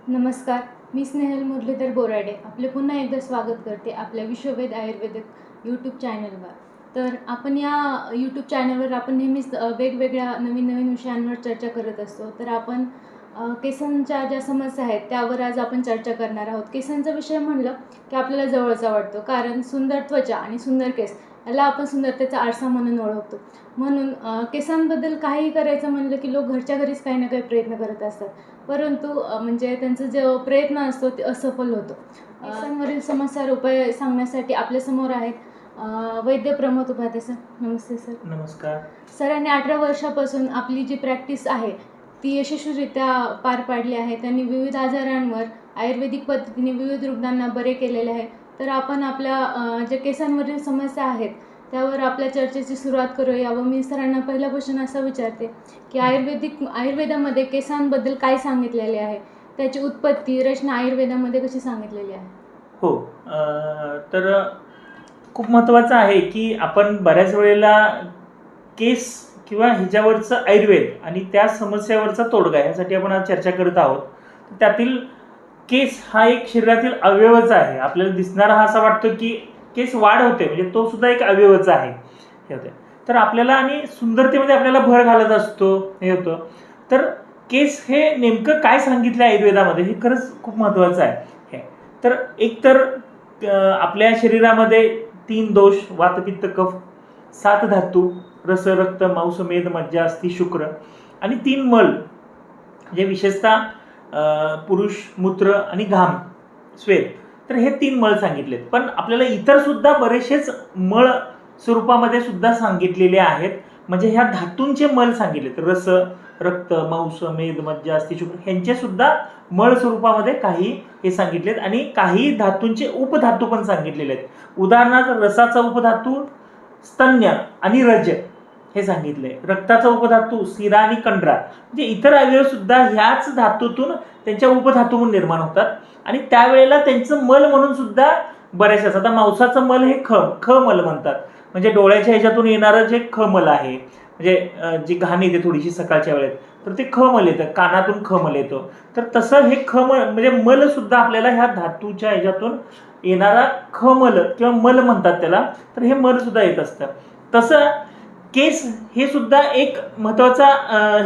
नमस्कार, मी स्नेहल मुरलीधर बोराडे आपले पुन्हा एकदा स्वागत करते आपल्या विश्ववेद आयुर्वेदिक यूट्यूब चॅनलवर. तर आपण या यूट्यूब चॅनलवर आपण नेहमीच वेगवेगळ्या नवीन विषयांवर चर्चा करत असतो. तर आपण केसांच्या ज्या समस्या आहेत त्यावर आज आपण चर्चा करणार आहोत. केसांचा विषय म्हणलं की आपल्याला जवळचा वाटतो, कारण सुंदर त्वचा आणि सुंदर केस याला आपण सुंदरतेचा आरसा म्हणून ओळखतो. म्हणून केसांबद्दल काहीही करायचं म्हणलं की लोक घरच्या घरीच काही ना काही प्रयत्न करत असतात, परंतु म्हणजे त्यांचा जो प्रयत्न असतो ते असफल होतो. केसांवरील समस्यावर उपाय सांगण्यासाठी आपल्यासमोर आहेत वैद्य प्रमोद उपाध्ये सर. नमस्ते सर. नमस्कार. सरांनी 18 वर्षापासून आपली जी प्रॅक्टिस आहे ती यशस्वीरित्या पार पाडली आहे. त्यांनी विविध आजारांवर आयुर्वेदिक पद्धतीने विविध रुग्णांना बरे केलेले आहे. तर आपण आपल्या ज्या केसांवरील समस्या आहेत त्यावर आपल्या चर्चेची सुरुवात करूया. व मी सरांना पहिल्यापासून असं विचारते की आयुर्वेदामध्ये केसांबद्दल काय सांगितलेले आहे, त्याची उत्पत्ती रचना आयुर्वेदामध्ये कशी सांगितलेली आहे? हो, तर खूप महत्त्वाचं आहे की आपण बऱ्याच वेळेला केस किंवा ह्याच्यावरचं आयुर्वेद आणि त्या समस्यावरचा तोडगा यासाठी आपण आज चर्चा करत आहोत. त्यातील केस हा एक शरीरातील अवयवच आहे. आपल्याला दिसणारा हा असा वाटतो की केस वाढ होते, म्हणजे तो सुद्धा एक अवयवच आहे हे होते. तर आपल्याला आणि सुंदरतेमध्ये आपल्याला भर घालत असतो हे होतं. तर केस हे नेमकं काय सांगितलं आयुर्वेदामध्ये हे खरंच खूप महत्त्वाचं आहे हे. तर एक तर आपल्या शरीरामध्ये 3 दोष वात पित्त कफ, 7 धातू रस रक्त मांस मेद मज्जा अस्थि शुक्र आणि 3 मल, जे विशेषतः पुरुष मूत्र आणि घाम श्वेत. तर हे 3 मळ सांगितलेत. पण आपल्याला इतर सुद्धा बरेचसेच मळ स्वरूपामध्ये सुद्धा सांगितलेले आहेत. म्हणजे ह्या धातूंचे मल सांगितलेत. रस रक्त मांस मेद मज्जा अस्थि शुक्र ह्यांचे सुद्धा मळ स्वरूपामध्ये काही हे सांगितलेत आणि काही धातूंचे उपधातू पण सांगितलेले आहेत. उदाहरणार्थ रसाचा उपधातू स्तन्य आणि रज हे सांगितले. रक्ताचा उपधातू शिरा आणि कंडरा, म्हणजे इतर अवयव सुद्धा ह्याच धातूतून त्यांच्या उपधातूतून निर्माण होतात आणि त्यावेळेला त्यांचं मल म्हणून सुद्धा बरेच असतात. आता मांसाचं मल हे ख मल म्हणतात, म्हणजे डोळ्याच्या ह्याच्यातून येणारं जे ख मल आहे, म्हणजे जी घाण येते थोडीशी सकाळच्या वेळेत, तर ते ख मल येतं, कानातून ख मल येतो. तर तसं हे ख मल म्हणजे मल सुद्धा आपल्याला ह्या धातूच्या ह्याच्यातून येणारा ख मल किंवा मल म्हणतात त्याला. तर हे मल सुद्धा येत असतं. तसं केस हे सुद्धा एक महत्वाचा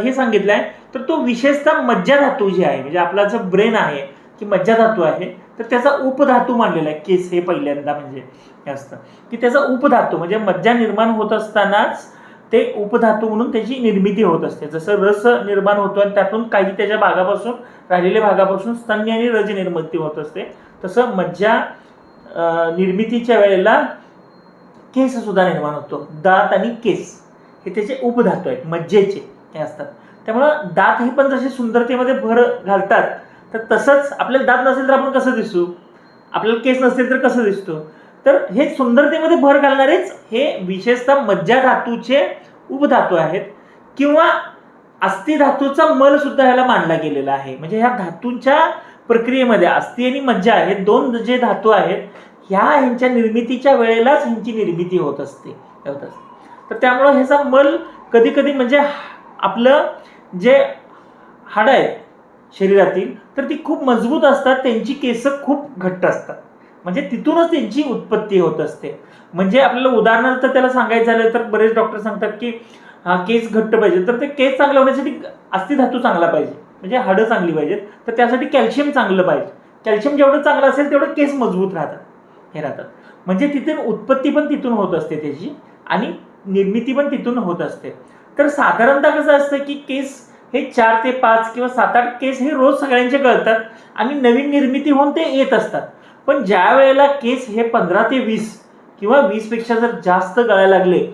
हे सांगितलं आहे. तर तो विशेषतः मज्जा धातू जी आहे, म्हणजे आपला जो ब्रेन आहे की मज्जा धातू आहे, तर त्याचा उपधातू मानलेला आहे केस हे पहिल्यांदा. म्हणजे हे असतं की त्याचा उपधातू म्हणजे मज्जा निर्माण होत असतानाच ते उपधातू म्हणून त्याची निर्मिती होत असते. जसं रस निर्माण होतो आणि त्यातून काही त्याच्या भागापासून राहिलेल्या भागापासून स्तन्य आणि रज निर्मिती होत असते, तसं मज्जा निर्मितीच्या वेळेला केस सुद्धा निर्माण होतो. दात आणि केस हे त्याचे उपधातू आहेत, मज्जेचे हे असतात. त्यामुळं दात हे पण जसे सुंदरतेमध्ये भर घालतात, तर तसंच आपल्याला दात नसेल तर आपण कसं दिसू, आपल्याला केस नसेल तर कसं दिसतो. तर हे सुंदरतेमध्ये भर घालणारेच हे विशेषतः मज्जा धातूचे उपधातू आहेत. किंवा अस्थि धातूचा मल सुद्धा ह्याला मानला गेलेला आहे. म्हणजे ह्या धातूंच्या प्रक्रियेमध्ये अस्थि आणि मज्जा हे 2 जे धातू आहेत, ह्यांच्या निर्मितीच्या वेळेलाच ह्यांची निर्मिती होत असते. तर त्यामुळं ह्याचा मल कधी कधी म्हणजे आपलं जे हाडं आहेत शरीरातील, तर ती खूप मजबूत असतात, त्यांची केस खूप घट्ट असतात, म्हणजे तिथूनच त्यांची उत्पत्ती होत असते. म्हणजे आपल्याला उदाहरणार्थ त्याला सांगायचं झालं तर बरेच डॉक्टर सांगतात की केस घट्ट पाहिजे, तर ते केस चांगलं होण्यासाठी अस्थि धातू चांगला पाहिजे, म्हणजे हाडं चांगली पाहिजेत. तर त्यासाठी कॅल्शियम चांगलं पाहिजे. कॅल्शियम जेवढं चांगलं असेल तेवढं केस मजबूत राहतात हे राहतात. म्हणजे तिथून उत्पत्ती पण तिथून होत असते त्याची आणि निर्मिती पण तिथून होत असते. तर साधारणतः कसं असतं की केस हे 4 ते 5 किंवा 7-8 केस हे रोज सगळ्यांचे गळतात आणि नवीन निर्मिती होऊन ते येत असतात. पण ज्या वेळेला केस हे 15 ते 20 किंवा 20 पेक्षा जर जास्त गळायला लागले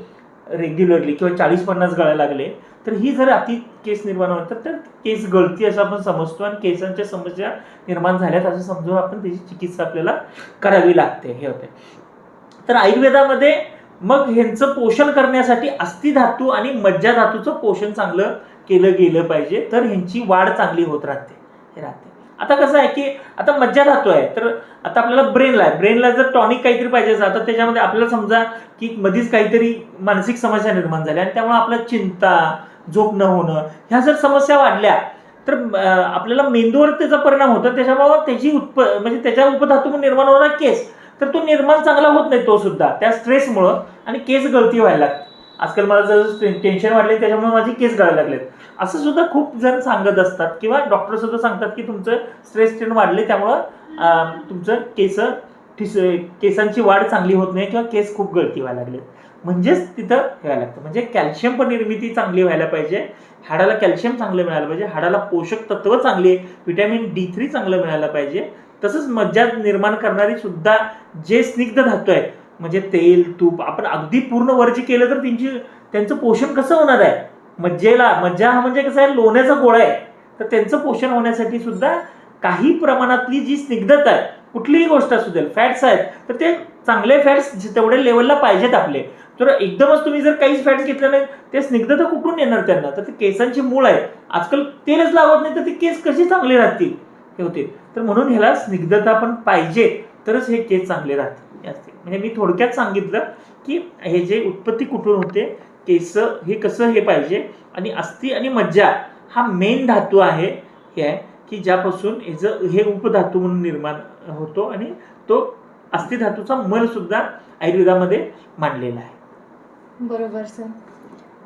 रेग्युलरली किंवा 40-50 गळायला लागले, तर ही जर अति केस निर्माण होतात तर केस गळती असं आपण समजतो आणि केसांच्या समस्या निर्माण झाल्यात असं समजून आपण त्याची चिकित्सा आपल्याला करावी लागते हे होते. तर आयुर्वेदामध्ये मग ह्यांचं पोषण करण्यासाठी अस्थि धातू आणि मज्जा धातूचं पोषण चांगलं केलं गेलं पाहिजे, तर ह्यांची वाढ चांगली होत राहते. आता कसं आहे की आता मज्जा धातू आहे, तर आता आपल्याला ब्रेनला जर टॉनिक काहीतरी पाहिजे असेल, तर त्याच्यामध्ये आपल्याला समजा की मध्येच काहीतरी मानसिक समस्या निर्माण झाल्या आणि त्यामुळे आपल्याला चिंता, झोप न होणं ह्या जर समस्या वाढल्या, तर आपल्याला मेंदूवर त्याचा परिणाम होतो, त्याच्यामुळे त्याची म्हणजे त्याच्या उपधातून निर्माण होणारा केस तर तो निर्माण चांगला होत नाही तो सुद्धा त्या स्ट्रेसमुळं, आणि केस गळती व्हायला लागते. आजकाल मला जर टेन्शन वाढले त्याच्यामुळे माझे केस गळायला लागलेत असं सुद्धा खूप जण सांगत असतात, किंवा डॉक्टर सुद्धा सांगतात की तुमचं स्ट्रेस स्ट्रेन वाढले त्यामुळं तुमचं केसांची वाढ चांगली होत नाही किंवा केस खूप गळती व्हायला लागले. म्हणजेच तिथं व्हायला लागतं. म्हणजे कॅल्शियम पण निर्मिती चांगली व्हायला पाहिजे, हाडाला कॅल्शियम चांगलं मिळालं पाहिजे, हाडाला पोषक तत्व चांगले व्हिटॅमिन D3 चांगलं मिळालं पाहिजे. तसंच मज्जा निर्माण करणारी सुद्धा जे स्निग्ध धातू आहेत, म्हणजे तेल तूप आपण अगदी पूर्ण वर्ज केलं तर त्यांचं पोषण कसं होणार आहे. मज्जा हा म्हणजे कसं आहे, लोण्याचा गोळा आहे. तर त्यांचं पोषण होण्यासाठी सुद्धा काही प्रमाणातली जी स्निग्धता आहे, कुठलीही गोष्ट असू दे, फॅट्स आहेत तर ते चांगले फॅट्स तेवढ्या लेवलला पाहिजेत आपले. तर एकदमच तुम्ही जर काहीच फॅट्स घेतलं नाही, ते स्निग्धता कुठून येणार त्यांना. तर ते केसांची मूळ आहे. आजकाल तेलच लावत नाही तर ते केस कशी चांगले राहतील हे होते. तर म्हणून ह्याला स्निग्धता पण पाहिजे, तरच हे केस चांगले राहतील असते. म्हणजे मी थोडक्यात सांगितलं की हे जे उत्पत्ती कुठून होते, केस हे कसं हे पाहिजे, आणि अस्थि आणि मज्जा हा मेन धातू आहे, हे आहे की ज्यापासून हे उपधातू म्हणून निर्माण होतो, आणि तो अस्थि धातूचा मल सुद्धा आयुर्वेदामध्ये मांडलेला आहे. बरोबर सर.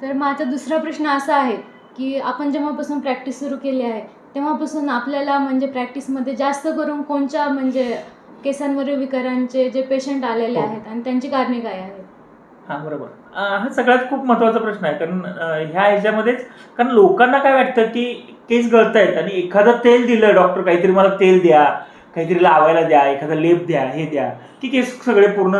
तर माझा दुसरा प्रश्न असा आहे की आपण जेव्हापासून प्रॅक्टिस सुरू केली आहे तेव्हापासून आपल्याला म्हणजे प्रॅक्टिसमध्ये जास्त करून कोणत्या म्हणजे केसांवरील विकारांचे जे पेशंट आलेले आहेत आणि त्यांची कारणे काय आहेत? हां, बरोबर. हा सगळ्यात खूप महत्त्वाचा प्रश्न आहे, कारण ह्या ह्याच्यामध्येच कारण लोकांना काय वाटतं की केस गळत आहेत आणि एखादं तेल दिलं डॉक्टर, काहीतरी मला तेल द्या, काहीतरी लावायला द्या, एखादा लेप द्या, हे द्या, की केस सगळे पूर्ण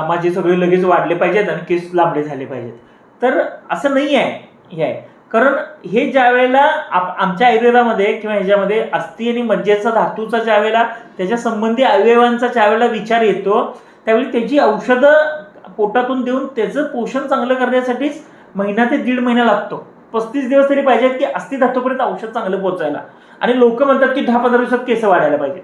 माझे सगळे लगेच वाढले पाहिजेत आणि केस लांबडे झाले पाहिजेत. तर असं नाही आहे. हे आहे कारण हे ज्या वेळेला आमच्या आयुर्वेदामध्ये किंवा ह्याच्यामध्ये अस्थि आणि मज्जेचा धातूचा ज्या वेळेला त्याच्या संबंधी अवयवांचा ज्या वेळेला विचार येतो, त्यावेळी त्याची औषधं पोटातून देऊन त्याचं पोषण चांगलं करण्यासाठीच महिना ते 1.5 महिना लागतो. 35 दिवस तरी पाहिजेत की अस्थि धातूपर्यंत औषध चांगलं पोहोचायला. आणि लोक म्हणतात की 10-15 दिवसात केस वाढायला पाहिजेत.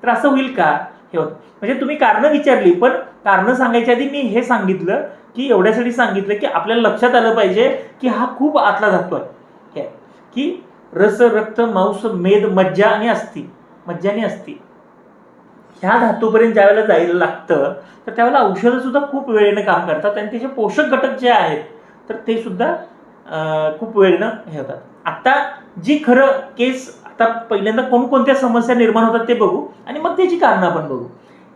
तर असं होईल का? हे होतं. म्हणजे तुम्ही कारणं विचारली, पण कारणं सांगायच्या आधी मी हे सांगितलं की एवढ्यासाठी सांगितलं की आपल्याला लक्षात आलं पाहिजे की हा खूप आतला धातू आहे, की रस, रक्त, मांस, मेद, मज्जा आणि अस्थि, मज्जा आणि अस्थि ह्या धातूपर्यंत ज्या वेळेला जायला लागतं तर त्यावेळेला औषधं सुद्धा खूप वेळेनं काम करतात, आणि त्याचे पोषक घटक जे आहेत तर ते सुद्धा खूप वेळेनं हे होतात. आता जी खरं केस, आता पहिल्यांदा कोणकोणत्या समस्या निर्माण होतात ते बघू, आणि मग त्याची कारणं आपण बघू.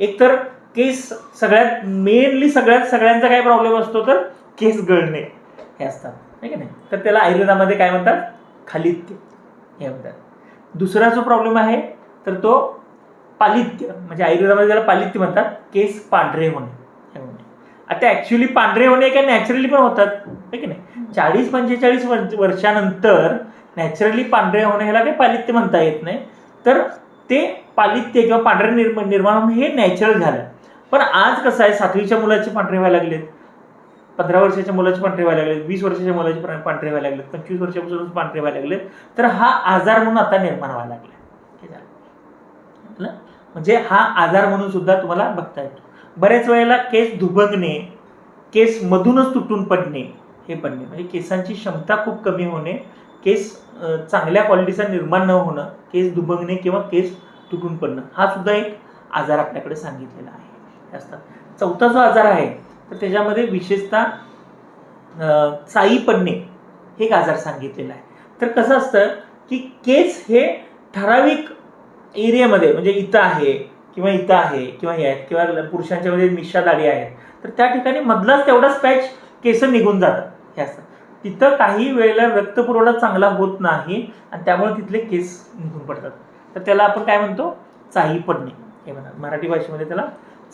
एक तर केस सगळ्यात मेनली सगळ्यांचा काय प्रॉब्लेम असतो, तर केस गळणे हे असतात, आहे की नाही. तर त्याला आयुर्वेदामध्ये काय म्हणतात, खालित्य हे म्हणतात. दुसरा जो प्रॉब्लेम आहे तर तो पालित्य, म्हणजे आयुर्वेदामध्ये त्याला पालित्य म्हणतात, केस पांढरे होणे हे होणे. आता ॲक्च्युली पांढरे होणे काय नॅचरली पण होतात, आहे की नाही. 40-45 वर्षानंतर नॅचरली पांढरे होणे ह्याला काही पालित्य म्हणता येत नाही. तर ते पालित्य किंवा पांढरे निर्माण होणे हे नॅचरल झालं. पण आज कसं आहे, 7वीच्या मुलाचे पांढरे व्हायला लागलेत, 15 वर्षाच्या मुलाचे पांढरे व्हायला लागलेत, 20 वर्षाच्या मुलाचे पांढरे व्हायला लागलेत, 25 वर्षापासूनच पांढरे व्हायला लागलेत. तर हा आजार म्हणून आता निर्माण व्हायला लागला. म्हणजे हा आजार म्हणून सुद्धा तुम्हाला बघता येतो. बऱ्याच वेळेला केस दुबंगणे, केस मधूनच तुटून पडणे, हे पडणे म्हणजे केसांची क्षमता खूप कमी होणे, केस चांगल्या क्वालिटीचा निर्माण न होणं, केस दुबंगणे किंवा केस तुटून पडणं, हा सुद्धा एक आजार आपल्याकडे सांगितलेला आहे असतात. चौथा जो आजार आहे तर त्याच्यामध्ये विशेषतः चाई पडणे हे एक आजार सांगितलेला आहे. तर कसं असतं की केस हे ठराविक एरियामध्ये, म्हणजे इथं आहे किंवा इथं आहे किंवा हे आहेत, किंवा पुरुषांच्या मध्ये मिशा दाढी आहेत, तर त्या ठिकाणी मधलाच तेवढाच पॅच केस निघून जातात हे असतं. तिथं काही वेळेला रक्तपुरवठा चांगला होत नाही आणि त्यामुळे तिथले केस निघून पडतात. तर त्याला आपण काय म्हणतो, चाई पडणे हे म्हणतात. मराठी भाषेमध्ये त्याला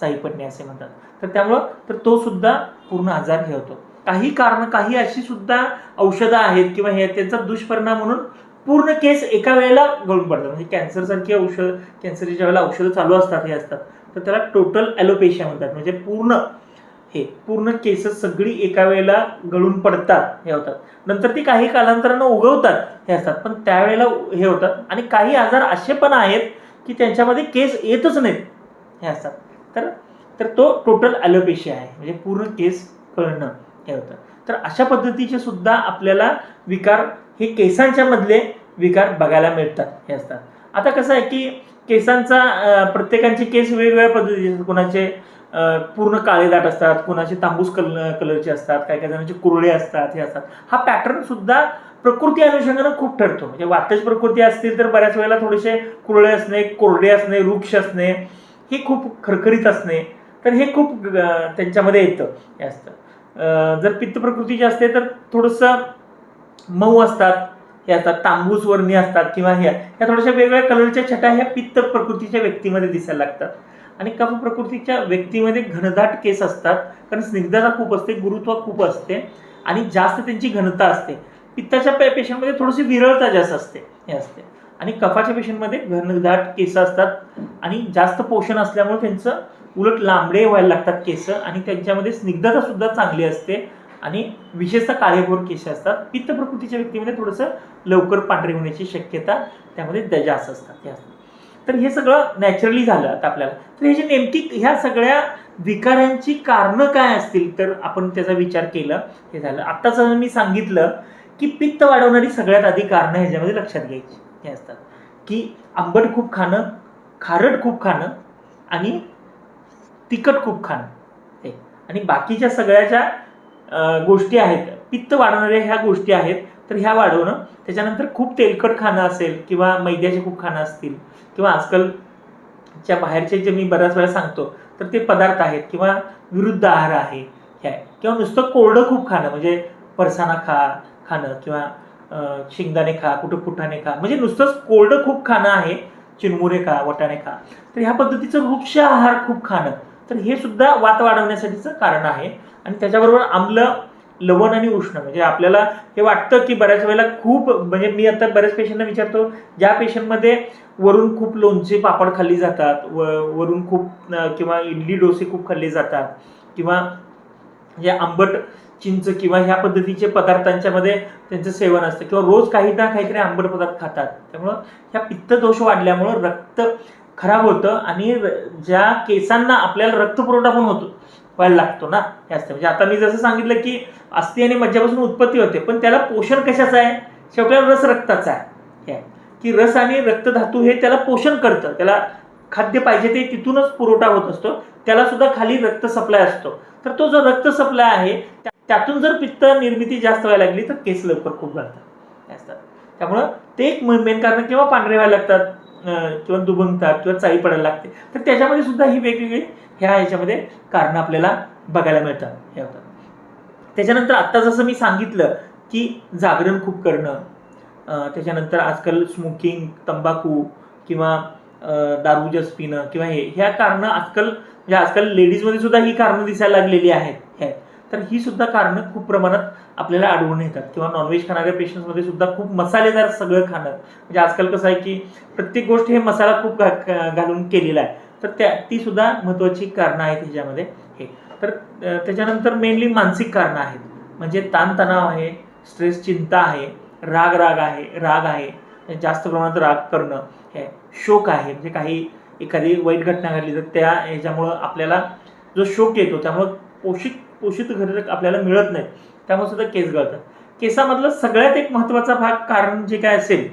चाई पडणे असे म्हणतात. तर त्यामुळं तर तो सुद्धा पूर्ण आजार हे होतो. काही कारणं, काही अशी सुद्धा औषधं आहेत किंवा हे त्यांचा दुष्परिणाम म्हणून पूर्ण केस एका वेळेला गळून पडतात. म्हणजे कॅन्सरसारखी औषध, कॅन्सरच्या वेळेला औषधं चालू असतात हे असतात, तर त्याला टोटल ॲलोपेशिया म्हणतात. म्हणजे पूर्ण केस सगळी एका वेळेला गळून पडतात हे होतात. नंतर ती काही कालांतरानं उगवतात हे असतात, पण त्यावेळेला हे होतात. आणि काही आजार असे पण आहेत की त्यांच्यामध्ये केस येतच नाहीत हे असतात. तर तो टोटल ॲलोपेशिया आहे, म्हणजे पूर्ण केस गळणं हे होतं. तर अशा पद्धतीचे सुद्धा आपल्याला विकार हे केसांच्या मधले विकार बघायला मिळतात हे असतात. आता कसं आहे की केसांचा प्रत्येकाचे केस वेगवेगळ्या पद्धतीचे, कुणाचे पूर्ण काळे दाट असतात, कुणाचे तांबूस कलरचे असतात, काही काही जणांचे कुरळे असतात, हे असतात. हा पॅटर्न सुद्धा प्रकृती अनुषंगानं खूप ठरतो. म्हणजे वातज प्रकृती असतील तर बऱ्याच वेळेला थोडेसे कुरळे असणे, कोरडे असणे, वृक्ष असणे, हे खूप खरखरीत असणे, तर हे खूप त्यांच्यामध्ये येतं हे असतं. जर पित्त प्रकृतीचे असते तर थोडंसं मऊ असतात, हे असतात, तांबूस वर्णी असतात, किंवा ह्या थोड्याशा वेगवेगळ्या कलरच्या छटा ह्या पित्त प्रकृतीच्या व्यक्तीमध्ये दिसायला लागतात. आणि कफ प्रकृतीच्या व्यक्तीमध्ये घनदाट केस असतात, कारण स्निग्धता खूप असते, गुरुत्व खूप असते आणि जास्त त्यांची घनता असते. पित्ताच्या पेशंटमध्ये थोडीशी विरळता जास्त असते हे असते. आणि कफाच्या पेशंटमध्ये घनदाट केस असतात आणि जास्त पोषण असल्यामुळे त्यांचं उलट लांबडे व्हायला लागतात केस, आणि त्यांच्यामध्ये स्निग्धता सुद्धा चांगली असते आणि विशेषतः काळेभोर केस असतात. पित्त प्रकृतीच्या व्यक्तीमध्ये थोडंसं लवकर पांढरे होण्याची शक्यता त्यामध्ये जास्त असतात. तर हे सगळं नॅचरली झालं. आता आपल्याला तर ह्याची नेमकी ह्या सगळ्या विकारांची कारणं काय असतील तर आपण त्याचा विचार केला, हे झालं. आत्ताच मी सांगितलं की पित्त वाढवणारी सगळ्यात आधी कारणं ह्याच्यामध्ये लक्षात घ्यायची हे असतात की आंबट खूप खाणं, खारट खूप खाणं आणि तिखट खूप खाणं, आणि बाकीच्या सगळ्याच्या गोष्टी आहेत पित्त वाढवणाऱ्या ह्या गोष्टी आहेत, तर ह्या वाढवणं. त्याच्यानंतर खूप तेलकट खाणं असेल किंवा मैद्याचे खूप खाणं असतील, किंवा आजकालच्या बाहेरचे जे मी बऱ्याच वेळा सांगतो तर ते पदार्थ आहेत, किंवा विरुद्ध आहार आहे ह्या, किंवा नुसतं कोरडं खूप खाणं म्हणजे फरसाणा खाणं, किंवा शेंगदाणे खा, कुठं फुटाणे खा, म्हणजे नुसतंच कोरडं खूप खाणं आहे, चिरमुरे खा, वटाणे खा. तर ह्या पद्धतीचं वृक्ष आहार खूप खाणं, तर हे सुद्धा वात वाढवण्यासाठीचं कारण आहे. आणि त्याच्याबरोबर आम्ल, लवण आणि उष्ण, म्हणजे आपल्याला हे वाटतं की बऱ्याच वेळेला खूप, म्हणजे मी आता बऱ्याच पेशंटना विचारतो, ज्या पेशंटमध्ये वरून खूप लोणचे पापड खाल्ली जातात, वरून खूप किंवा इडली डोसे खूप खाल्ले जातात, किंवा जे आंबट चिंच किंवा ह्या पद्धतीचे पदार्थांच्या मध्ये त्यांचं सेवन असतं, किंवा रोज काही ना काहीतरी आंबट पदार्थ खातात, त्यामुळं ह्या पित्त दोष वाढल्यामुळं रक्त खराब होतं आणि ज्या केसांना आपल्याला रक्तपुरवठा पण व्हायला लागतो ना हे असतं. म्हणजे आता मी जसं सांगितलं की अस्थि आणि मज्जापासून उत्पत्ती होते, पण त्याला पोषण कशाचं आहे? शेवटी रस रक्ताचा आहे, की रस आणि रक्तधातू हे त्याला पोषण करतं, त्याला खाद्य पाहिजे ते तिथूनच पुरवठा होत असतो, त्याला सुद्धा खाली रक्त सप्लाय असतो. तर तो जो रक्त सप्लाय आहे त्यातून जर पित्त निर्मिती जास्त व्हायला लागली तर केस लवकर खूप घालतात असतात. त्यामुळं ते एक मेन कारण, किंवा पांढरे व्हायला लागतात, किंवा दुभंगतात, किंवा चाई पडायला लागते. तर त्याच्यामध्ये सुद्धा ही वेगवेगळी ह्याच्यामध्ये कारणं आपल्याला बघायला मिळतात हे होतं. त्याच्यानंतर आत्ता जसं मी सांगितलं की जागरण खूप करणं, त्याच्यानंतर आजकाल स्मोकिंग, तंबाखू किंवा दारू जास्त पिणं, किंवा ह्या कारणं आजकाल लेडीजमध्ये सुद्धा ही कारणं दिसायला लागलेली आहेत. तर ही सुद्धा कारणं खूप प्रमाणात आपल्याला आढळून येतात. किंवा नॉनव्हेज खाणाऱ्या पेशंट्समध्ये सुद्धा खूप मसालेदार सगळं खाणं, म्हणजे आजकाल कसं आहे की प्रत्येक गोष्ट हे मसाला खूप घालून केलेला आहे, तर ती सुद्धा महत्त्वाची कारणं आहेत ह्याच्यामध्ये हे. तर त्याच्यानंतर मेनली मानसिक कारणं आहेत, म्हणजे ताणतणाव आहे, स्ट्रेस, चिंता आहे, राग आहे, जास्त प्रमाणात राग करणं, हे शोक आहे, म्हणजे काही एखादी वाईट घटना घडली तर त्या ह्याच्यामुळं आपल्याला जो शोक येतो त्यामुळं पोषित घटक आपल्याला मिळत नाही, त्यामुळे सुद्धा केस गळतात. केसामधलं सगळ्यात एक महत्त्वाचा भाग कारण जे काय असेल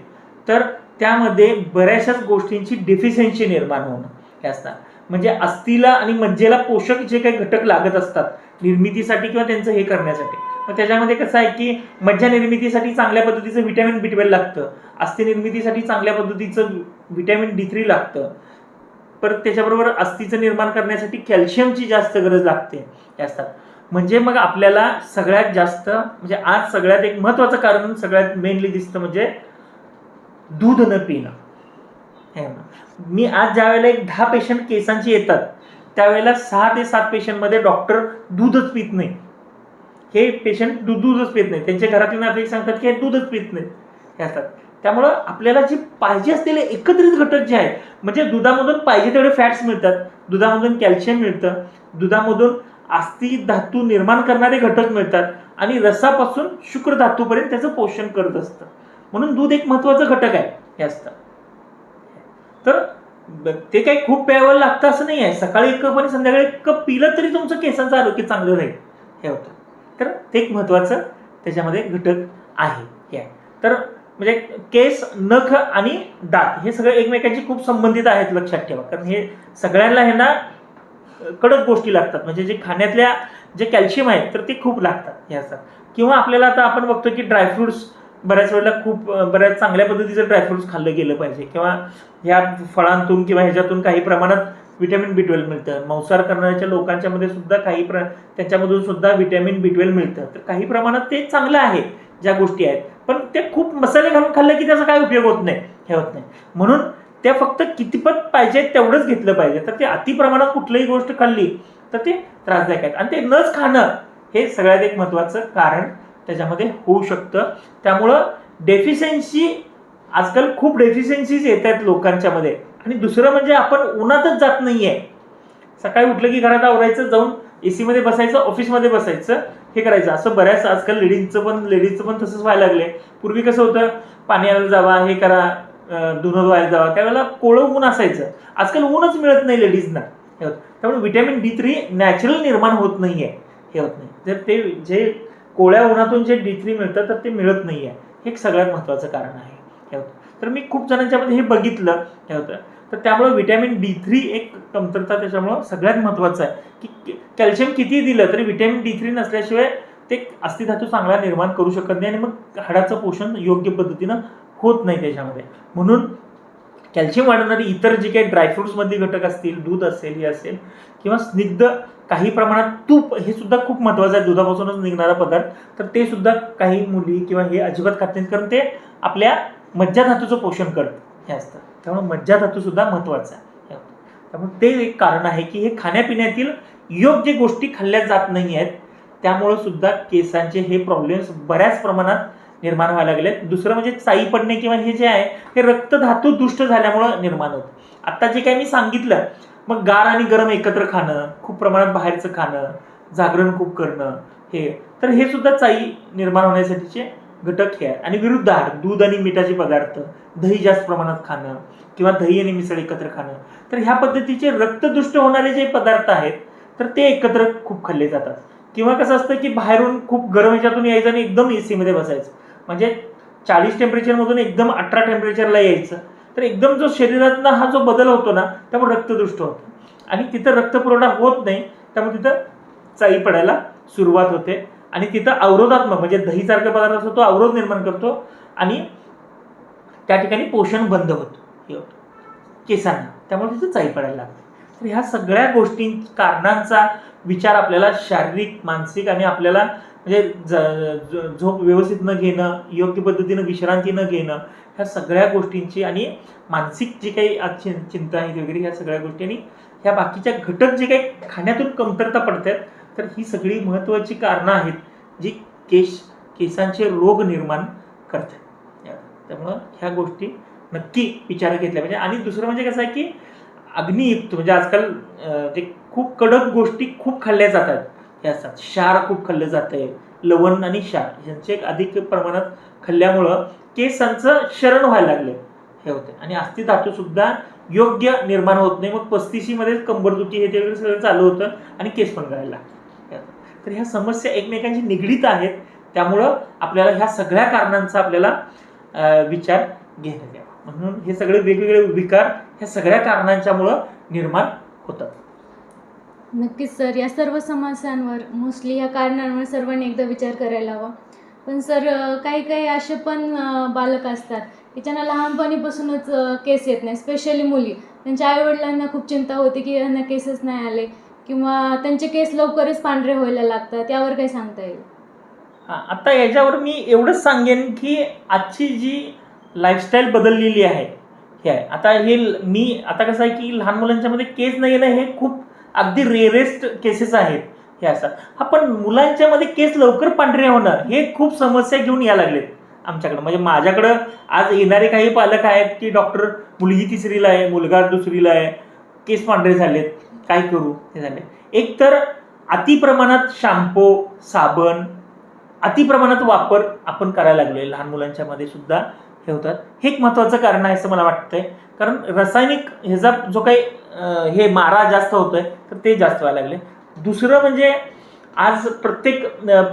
तर त्यामध्ये बऱ्याचशाच गोष्टींची डेफिशियन्सी निर्माण होणं हे असतात. म्हणजे अस्थिला आणि मज्जेला पोषक जे काही घटक लागत असतात निर्मितीसाठी किंवा त्यांचं हे करण्यासाठी, मग त्याच्यामध्ये कसं आहे की मज्जा निर्मितीसाठी चांगल्या पद्धतीचं व्हिटॅमिन B12 लागतं, अस्थि निर्मितीसाठी चांगल्या पद्धतीचं व्हिटॅमिन D3 लागतं, परत त्याच्याबरोबर अस्थिचं निर्माण करण्यासाठी कॅल्शियमची जास्त गरज लागते हे असतात. म्हणजे मग आपल्याला सगळ्यात जास्त, म्हणजे आज सगळ्यात एक महत्त्वाचं कारण सगळ्यात मेनली दिसतं म्हणजे दूध न पिणं. मी आज ज्या वेळेला एक 10 पेशंट केसांची येतात त्यावेळेला 6 ते 7 पेशंटमध्ये डॉक्टर दूधच पित नाही. हे पेशंट दूधच पित नाही, त्यांच्या घरातील नातेवाईक सांगतात की हे दूधच पित नाही हे असतात. त्यामुळं आपल्याला जे पाहिजे असलेले एकत्रित घटक जे आहेत, म्हणजे दुधामधून पाहिजे तेवढे फॅट्स मिळतात, दुधामधून कॅल्शियम मिळतं, दुधामधून अस्थि धातू निर्माण करणारे घटक मिळतात, आणि रसापासून शुक्र धातूपर्यंत त्याचं पोषण करत असतं. म्हणून दूध एक महत्त्वाचं घटक आहे हे असतं. तर ते काही खूप प्यावं लागतं असं नाही आहे, सकाळी 1 कप आणि संध्याकाळी 1 कप पिलं तरी तुमचं केसांचं आरोग्य चांगलं राहील हे होतं. तर ते एक महत्त्वाचं त्याच्यामध्ये घटक आहे हे. तर म्हणजे केस, नख आणि दात हे सगळे एकमेकांशी खूप संबंधित आहेत, लक्षात ठेवा. कारण हे सगळ्यांना हे ना कडक गोष्टी लागतात, म्हणजे जे खाण्यातल्या जे कॅल्शियम आहेत तर ते खूप लागतात हे असतात. किंवा आपल्याला आता आपण बघतो की ड्रायफ्रुट्स बऱ्याच वेळेला बऱ्याच चांगल्या पद्धतीचं ड्रायफ्रुट्स खाल्लं गेलं पाहिजे, किंवा ह्या फळांतून किंवा ह्याच्यातून काही प्रमाणात व्हिटॅमिन B12 मिळतं. मांसाहार करणाऱ्या लोकांच्या मध्ये सुद्धा त्याच्यामधून सुद्धा व्हिटॅमिन B12 मिळतं. तर काही प्रमाणात ते चांगलं आहे ज्या गोष्टी आहेत, पण ते खूप मसाले घालून खाल्लं की त्याचा काय उपयोग होत नाही, हे होत नाही. म्हणून त्या फक्त कितपत पाहिजे तेवढंच घेतलं पाहिजे. तर ते अति प्रमाणात कुठलीही गोष्ट खाल्ली तर ते त्रासदायक आहेत, आणि ते नच खाणं हे सगळ्यात एक महत्त्वाचं कारण त्याच्यामध्ये होऊ शकतं. त्यामुळं डेफिशियन्सी, आजकाल खूप डेफिशियन्सीज येत आहेत लोकांच्या मध्ये. आणि दुसरं म्हणजे आपण उन्हातच जात नाहीये. सकाळी उठलं की घरात आवरायचं, जाऊन AC मध्ये बसायचं, ऑफिसमध्ये बसायचं, हे करायचं. असं बऱ्याच आजकाल लेडीजचं पण तसंच व्हायला लागले. पूर्वी कसं होतं, पाण्याला जावा, हे करा, धुणं धुवायला जावा, त्यावेळेला कोळं ऊन असायचं. आजकाल ऊनच मिळत नाही लेडीजना, हे होतं. त्यामुळे व्हिटॅमिन D3 नॅचरल निर्माण होत नाहीये, हे होत नाही. जर ते जे कोळ्या उन्हातून जे D3 मिळतं तर ते मिळत नाहीये, हे एक सगळ्यात महत्त्वाचं कारण आहे, हे होतं. तर मी खूप जणांच्यामध्ये हे बघितलं, हे होतं. तर त्यामुळे व्हिटॅमिन D3 एक कमतरता त्याच्यामुळं सगळ्यात महत्त्वाचं आहे, की कॅल्शियम किती दिलं तरी व्हिटॅमिन D3 नसल्याशिवाय ते अस्थिधातू चांगला निर्माण करू शकत नाही, आणि मग हाडाचं पोषण योग्य पद्धतीनं होत नाही त्याच्यामध्ये. म्हणून कॅल्शियम वाढवणारी इतर जे काही ड्रायफ्रुट्समधले घटक असतील, दूध असेल, हे असेल, किंवा स्निग्ध काही प्रमाणात तूप, हे सुद्धा खूप महत्त्वाचं आहे, दुधापासूनच निघणारा पदार्थ. तर ते सुद्धा काही मुली किंवा हे अजिबात खात नाहीत, कारण ते आपल्या मज्जाधातूचं पोषण करतं, हे असतं. त्यामुळे मज्जाधातू सुद्धा महत्त्वाचा आहे. त्यामुळे ते एक कारण आहे की हे खाण्यापिण्यातील योग्य गोष्टी खाल्ल्या जात नाही आहेत, त्यामुळं सुद्धा केसांचे हे प्रॉब्लेम्स बऱ्याच प्रमाणात निर्माण व्हायला लागले. दुसरं म्हणजे चाई पडणे, किंवा हे जे आहे हे रक्तधातू दुष्ट झाल्यामुळं निर्माण होतं. आता जे काही मी सांगितलं, मग गार आणि गरम एकत्र खाणं, खूप प्रमाणात बाहेरचं खाणं, जागरण खूप करणं, हे, तर हे सुद्धा चाई निर्माण होण्यासाठीचे घटक हे आहेत. आणि विरुद्ध आहार, दूध आणि मिठाचे पदार्थ, दही जास्त प्रमाणात खाणं, किंवा दही आणि मिसळ एकत्र खाणं, तर ह्या पद्धतीचे रक्तदुष्ट होणारे जे पदार्थ आहेत तर ते एकत्र खूप खाल्ले जातात. किंवा कसं असतं की बाहेरून खूप गरम ह्याच्यातून यायचं आणि एकदम AC मध्ये बसायचं, म्हणजे 40 टेम्परेचरमधून एकदम 18 टेम्परेचरला यायचं, तर एकदम जो शरीरातला हा जो बदल होतो ना, त्यामुळे रक्तदुष्ट होतं, आणि तिथं रक्तपुरवठा होत नाही, त्यामुळे तिथं चाई पडायला सुरुवात होते. आणि तिथं अवरोधात्मक, म्हणजे दहीसारखा पदार्थ असतो तो अवरोध निर्माण करतो, आणि त्या ठिकाणी पोषण बंद होतं, हे होतं केसांना, त्यामुळे तिथं चाई पडायला लागते. तर ह्या सगळ्या गोष्टी, कारणांचा विचार आपल्याला शारीरिक, मानसिक, आणि आपल्याला म्हणजे झोप व्यवस्थित न घेणं, योग्य पद्धतीनं विश्रांती न घेणं, ह्या सगळ्या गोष्टींची, आणि मानसिक जे काही आज चिंता आहेत वगैरे, ह्या सगळ्या गोष्टी, आणि ह्या बाकीच्या घटक जे काही खाण्यातून कमतरता पडतात, तर ही सगळी महत्त्वाची कारणं आहेत जी केसांचे रोग निर्माण करतात. त्यामुळं ह्या गोष्टी नक्की विचारात घेतल्या पाहिजे. आणि दुसरं म्हणजे कसं आहे की अग्नियुक्त, म्हणजे आजकाल जे खूप कडक गोष्टी खूप खाल्ल्या जातात हे असतात. क्षार खूप खाल्लं जातंय, लवण आणि क्षार यांचे अधिक प्रमाणात खाल्ल्यामुळं केसांचं शरण व्हायला लागले, हे होते. आणि अस्थिधातू सुद्धा योग्य निर्माण होत नाही, मग 35 मध्ये कंबरदुखी हे ते सगळं चालू होतं, आणि केस पण गळायला लागतात. तर ह्या समस्या एकमेकांशी निगडीत आहेत, त्यामुळं आपल्याला ह्या सगळ्या कारणांचा आपल्याला विचार घेण्यात यावा. म्हणून हे सगळे वेगवेगळे विकार ह्या सगळ्या कारणांच्यामुळं निर्माण होतात. नक्कीच सर, या सर्व समस्यांवर, मोस्टली या कारणांवर सर्वांनी एकदा विचार करायला हवा. पण सर, काही काही असे पण बालक असतात की ज्यांना लहानपणीपासूनच केस येत नाही, स्पेशली मुली. त्यांच्या आईवडिलांना खूप चिंता होते की यांना केसच नाही आले, किंवा त्यांचे केस लवकरच पांढरे व्हायला लागतात. यावर काय सांगता येईल? आता याच्यावर मी एवढंच सांगेन की आजची जी लाईफस्टाईल बदललेली आहे हे आहे. आता हे मी आता कसं आहे की लहान मुलांच्या मध्ये केस नाही येणं हे खूप अगदी रेअरेस्ट केसेस आहेत हे असतात. हा, पण मुलांच्या मध्ये केस लवकर पांढरे होणं हे खूप समस्या घेऊन यायला लागलेत आमच्याकडं. म्हणजे माझ्याकडं आज येणारे काही पालक आहेत की डॉक्टर, मुलगी 3रीला आहे, मुलगा 2रीला आहे, केस पांढरे झालेत, काय करू, हे झाले. एक तर अतिप्रमाणात शॅम्पू, साबण, अतिप्रमाणात वापर आपण करायला लागलोय लहान मुलांच्या मध्ये सुद्धा, हे होतात. हे एक महत्त्वाचं कारण आहे असं मला वाटतंय, कारण रासायनिक ह्याचा जो काही हे मारा जास्त होतोय तर ते जास्त व्हायला लागले. दुसरं म्हणजे आज प्रत्येक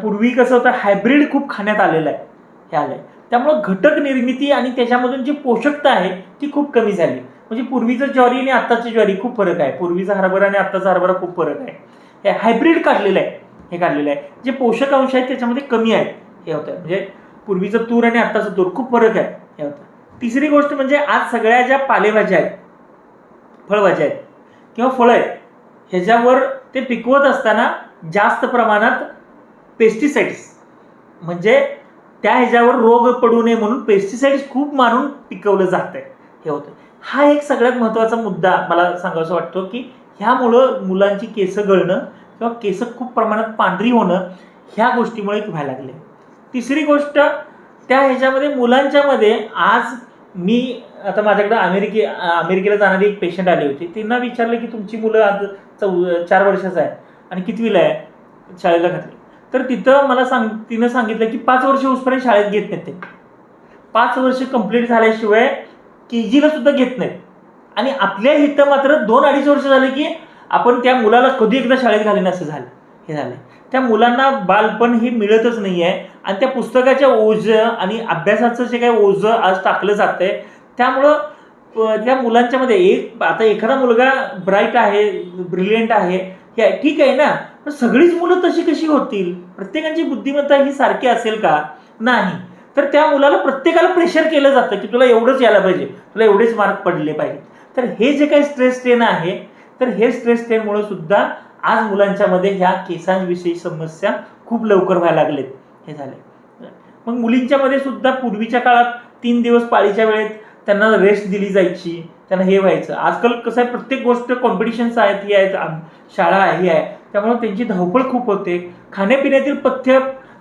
पूर्वी कसं होतं, हायब्रिड खूप खाण्यात आलेलं आहे, हे आलंय. त्यामुळं घटक निर्मिती आणि त्याच्यामधून जी पोषकता आहे ती खूप कमी झाली. म्हणजे पूर्वीचं ज्वारी आणि आत्ताची ज्वारी खूप फरक आहे. पूर्वीचा हरभरा आणि आत्ताचा हरभरा खूप फरक आहे. हे हायब्रिड काढलेलं आहे, हे काढलेलं आहे. जे पोषक अंश आहेत त्याच्यामध्ये कमी आहेत, हे होतं. म्हणजे पूर्वीचं तूर आणि आत्ताचं तूर खूप फरक आहे, हे होतं. तिसरी गोष्ट म्हणजे आज सगळ्या ज्या पालेभाज्या आहेत, फळभाज्या आहेत किंवा फळं आहेत, ह्याच्यावर ते पिकवत असताना जास्त प्रमाणात पेस्टिसाइड्स, म्हणजे त्या ह्याच्यावर रोग पडू नये म्हणून पेस्टिसाइड्स खूप मारून पिकवलं जातंय, हे होतं. हा एक सगळ्यात महत्त्वाचा मुद्दा मला सांगावासा वाटतो की ह्यामुळं मुलांची केस गळणं किंवा केस खूप प्रमाणात पांढरी होणं ह्या गोष्टीमुळे व्हायला लागले. तिसरी गोष्ट, त्या ह्याच्यामध्ये मुलांच्यामध्ये आज मी आता माझ्याकडे अमेरिकेला जाणारी एक पेशंट आली होती. त्यांना विचारलं की तुमची मुलं आज 4 वर्षाचं आहे आणि कितवीला आहे, शाळेला घातली. तर तिथं मला तिनं सांगितलं की 5 वर्ष होईपर्यंत शाळेत घेत नाहीत ते. 5 वर्ष कंप्लीट झाल्याशिवाय KGला सुद्धा घेत नाहीत. आणि आपल्या इथं मात्र 2-2.5 वर्ष झाले की आपण त्या मुलाला कधी एकदा शाळेत घालीन असं झालं, हे झालं. त्या मुलांना बालपण हे मिळतच नाही आहे आणि त्या पुस्तकाच्या ओझं आणि अभ्यासाचं जे काही ओझं आज टाकलं जातंय त्यामुळं त्या मुलांच्यामध्ये आता एखादा मुलगा ब्राईट आहे, ब्रिलियंट आहे, हे ठीक आहे ना, पण सगळीच मुलं तशी कशी होतील? प्रत्येकाची बुद्धिमत्ता ही सारखी असेल का? नाही. तर त्या मुलाला प्रत्येकाला प्रेशर केलं जातं की तुला एवढंच यायला पाहिजे, तुला एवढेच मार्क पडले पाहिजे. तर हे जे काही स्ट्रेस स्ट्रेन आहे, तर हे स्ट्रेस स्ट्रेनमुळे सुद्धा आज मुलांच्यामध्ये ह्या केसांविषयी समस्या खूप लवकर व्हायला लागलेत, हे झाले. मग मुलींच्यामध्ये सुद्धा पूर्वीच्या काळात 3 दिवस पाळीच्या वेळेत त्यांना रेस्ट दिली जायची, त्यांना हे व्हायचं. आजकाल कसं आहे, प्रत्येक गोष्ट कॉम्पिटिशन्स आहेत, ही आहेत, शाळा आहे, ही आहे, त्यामुळे त्यांची धावपळ खूप होते. खाण्यापिण्यातील पथ्य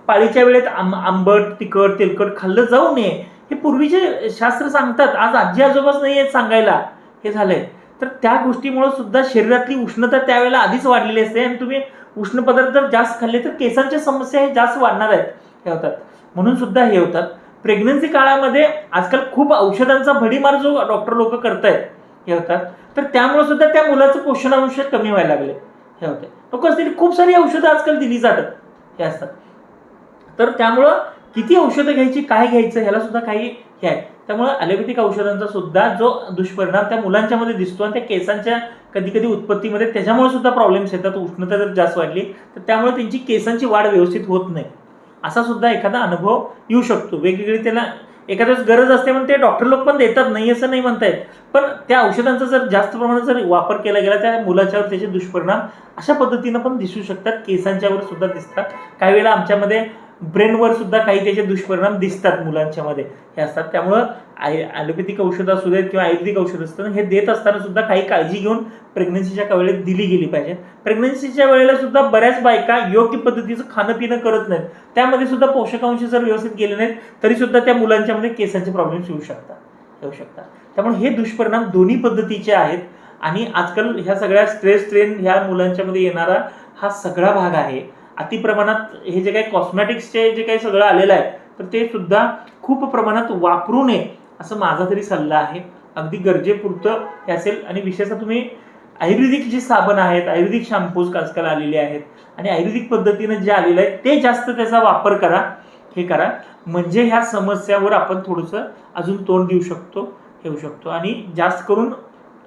पाळीच्या वेळेत आंबट, तिखट, तेलकट खाल्लं जाऊ नये हे पूर्वीचे शास्त्र सांगतात. आज आजी आजोबाच नाही आहेत सांगायला, हे झालंय. तर त्या गोष्टीमुळे सुद्धा शरीरातली उष्णता त्यावेळेला आधीच वाढलेली असते आणि तुम्ही उष्ण पदार्थ जर जास्त खाल्ले तर केसांच्या समस्या हे जास्त वाढणार आहेत, हे होतात. म्हणून सुद्धा हे होतात. प्रेग्नन्सी काळामध्ये आजकाल खूप औषधांचा भडीमार जो डॉक्टर लोक करतायत, हे होतात. तर त्यामुळे सुद्धा त्या मुलाचं पोषणांश कमी व्हायला लागले, हे होते. लोक असतील खूप सारी औषधं आजकाल दिली जातात, हे असतात. तर त्यामुळं किती औषधं घ्यायची, काय घ्यायचं ह्याला सुद्धा काही हे आहे. त्यामुळे ॲलोपॅथिक औषधांचा सुद्धा जो दुष्परिणाम त्या मुलांच्या मध्ये दिसतो आणि त्या केसांच्या कधी कधी उत्पत्तीमध्ये त्याच्यामुळे सुद्धा प्रॉब्लेम्स येतात. उष्णता जर जास्त वाढली तर त्यामुळे त्यांची केसांची वाढ व्यवस्थित होत नाही, असा सुद्धा एखादा अनुभव येऊ शकतो. वेगवेगळी त्याला एखाद्याच गरज असते म्हणून ते डॉक्टर लोक पण देतात, नाही असं नाही म्हणतायत. पण त्या औषधांचा जर जास्त प्रमाणात जर वापर केला गेला त्या मुलाच्यावर त्याचे दुष्परिणाम अशा पद्धतीनं पण दिसू शकतात. केसांच्यावर सुद्धा दिसतात. काही वेळेला आमच्यामध्ये ब्रेनवर सुद्धा काही त्याचे दुष्परिणाम दिसतात मुलांच्यामध्ये, हे असतात. त्यामुळं ॲलोपॅथिक औषधं असू देत किंवा आयुर्वेदिक औषधं असतात, हे देत असताना सुद्धा काही काळजी घेऊन प्रेग्नन्सीच्या वेळेत दिली गेली पाहिजे. प्रेग्नन्सीच्या वेळेला सुद्धा बऱ्याच बायका योग्य पद्धतीचं खाणं पिणं करत नाहीत. त्यामध्ये सुद्धा पोषकांश जर व्यवस्थित गेले नाहीत तरी सुद्धा त्या मुलांच्यामध्ये केसांचे प्रॉब्लेम्स येऊ शकतात. त्यामुळे हे दुष्परिणाम दोन्ही पद्धतीचे आहेत. आणि आजकाल ह्या सगळ्या स्ट्रेस स्ट्रेन ह्या मुलांच्यामध्ये येणारा हा सगळा भाग आहे. अतिप्रमाणात हे जे काही कॉस्मॅटिक्सचे जे काही सगळं आलेलं आहे तर ते सुद्धा खूप प्रमाणात वापरू नये असं माझा तरी सल्ला आहे. अगदी गरजेपुरतं हे असेल. आणि विशेषतः तुम्ही आयुर्वेदिक जे साबण आहेत, आयुर्वेदिक शॅम्पूज आजकाल आलेले आहेत आणि आयुर्वेदिक पद्धतीनं जे आलेलं आहे ते जास्त त्याचा वापर करा, हे करा. म्हणजे ह्या समस्यावर आपण थोडंसं अजून तोंड देऊ शकतो, हे होऊ शकतो. आणि जास्त करून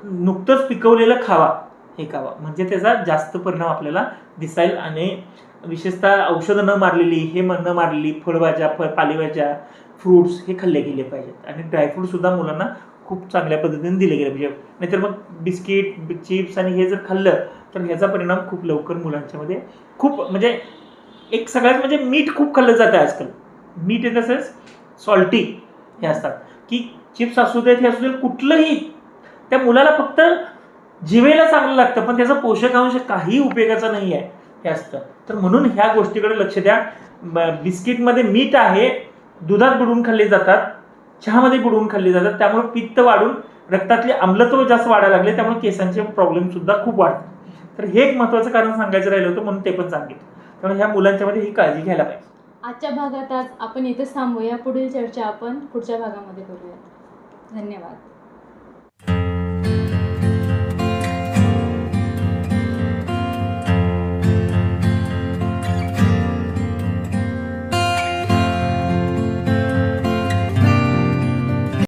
नुकतंच पिकवलेलं खावा, हे खावा, म्हणजे त्याचा जास्त परिणाम आपल्याला दिसाईल. आणि विशेषतः औषधं न मारलेली फळभाज्या, पालेभाज्या, फ्रूट्स हे खाल्ले गेले पाहिजेत. आणि ड्रायफ्रूट सुद्धा मुलांना खूप चांगल्या पद्धतीने दिले गेले पाहिजे. नाहीतर मग बिस्किट, चिप्स आणि हे जर खाल्लं तर ह्याचा परिणाम खूप लवकर मुलांच्यामध्ये खूप म्हणजे एक सगळ्यात म्हणजे मीठ खूप खाल्लं जातं आजकाल. मीठ हे तसंच सॉल्टी हे असतात की चिप्स असू देत, हे असू देत, कुठलंही त्या मुलाला फक्त जिभेला चांगलं लागतं पण त्याचा पोषकांश काही उपयोगाचा नाही आहे, हे असतं. तर म्हणून ह्या गोष्टीकडे लक्ष द्या. बिस्किटमध्ये मीठ आहे, दुधात बुडवून खाल्ले जातात, चहामध्ये बुडवून खाल्ले जातात. त्यामुळे पित्त वाढून रक्तातले आम्लत्व जास्त वाढायला लागले, त्यामुळे केसांचे प्रॉब्लेम सुद्धा खूप वाढतात. तर हे एक महत्त्वाचं कारण सांगायचं राहिलं होतं म्हणून ते पण सांगितलं. त्यामुळे ह्या मुलांच्यामध्ये ही काळजी घ्यायला पाहिजे. आजच्या भागात आज आपण इथेच थांबूया. पुढील चर्चा आपण पुढच्या भागामध्ये करूया. धन्यवाद.